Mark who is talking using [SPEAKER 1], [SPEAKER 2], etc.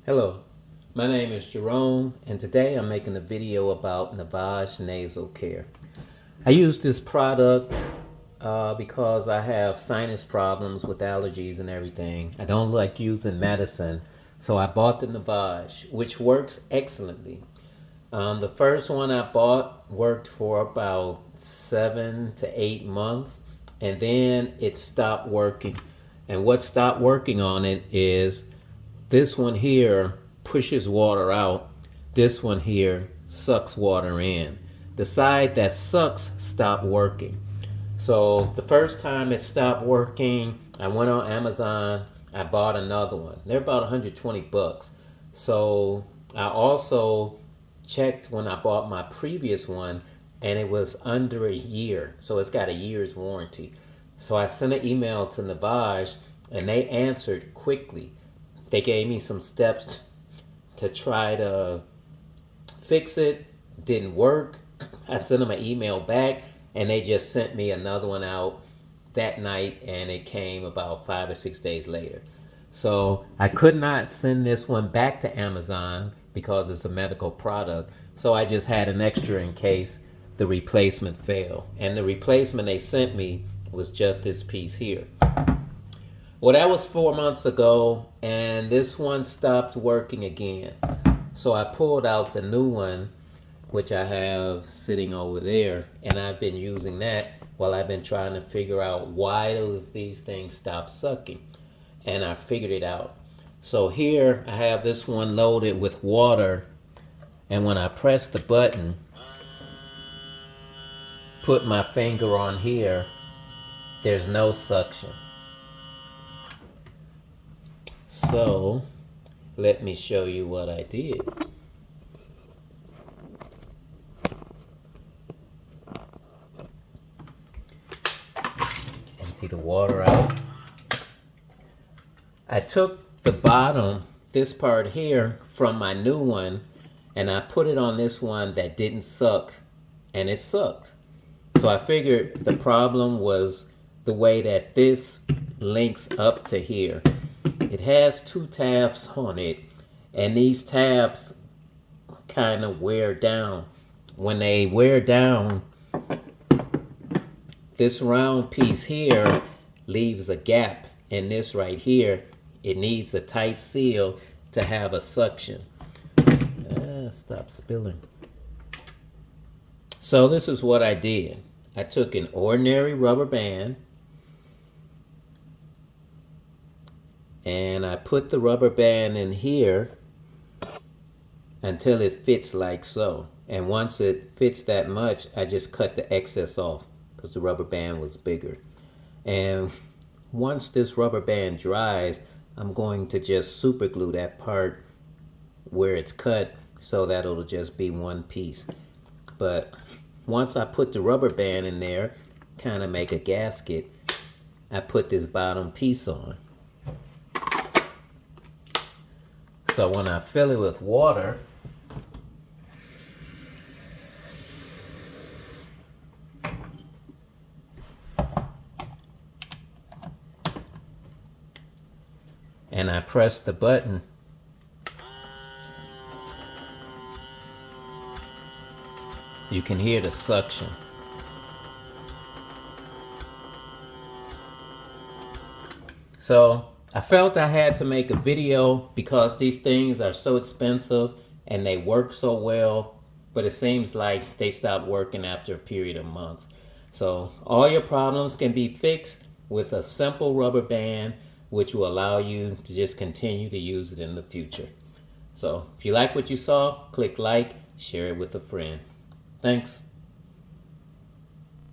[SPEAKER 1] Hello, my name is Jerome, and today I'm making a video about Navage nasal care. I use this product because I have sinus problems with allergies and everything. I don't like using medicine, so I bought the Navage, which works excellently. The first one I bought worked for about 7 to 8 months, and then it stopped working. And what stopped working on it is this one here pushes water out. This one here sucks water in. The side that sucks stopped working. So the first time it stopped working, I went on Amazon. I bought another one. They're about 120 bucks. So I also checked when I bought my previous one, and it was under a year. So it's got a year's warranty. So I sent an email to Navage, and they answered quickly. They gave me some steps to try to fix it. Didn't work. I sent them an email back, and they just sent me another one out that night, and it came about 5 or 6 days later. So I could not send this one back to Amazon because it's a medical product. So I just had an extra in case the replacement failed. And the replacement they sent me was just this piece here. Well, that was 4 months ago, and this one stopped working again. So I pulled out the new one, which I have sitting over there, and I've been using that while I've been trying to figure out why these things stop sucking. And I figured it out. So here I have this one loaded with water, and when I press the button, put my finger on here, there's no suction. So let me show you what I did. Empty the water out. I took the bottom, this part here, from my new one, and I put it on this one that didn't suck, and it sucked. So I figured the problem was the way that this links up to here. It has two tabs on it, and these tabs kind of wear down. When they wear down, this round piece here leaves a gap, and this right here, it needs a tight seal to have a suction. Stop spilling. So this is what I did. I took an ordinary rubber band, and I put the rubber band in here until it fits like so. And once it fits that much, I just cut the excess off because the rubber band was bigger. And once this rubber band dries, I'm going to just super glue that part where it's cut so that it'll just be one piece. But once I put the rubber band in there, kind of make a gasket, I put this bottom piece on. So when I fill it with water, and I press the button, you can hear the suction. So I felt I had to make a video because these things are so expensive and they work so well, but it seems like they stopped working after a period of months. So all your problems can be fixed with a simple rubber band, which will allow you to just continue to use it in the future. So if you like what you saw, click like, share it with a friend. Thanks.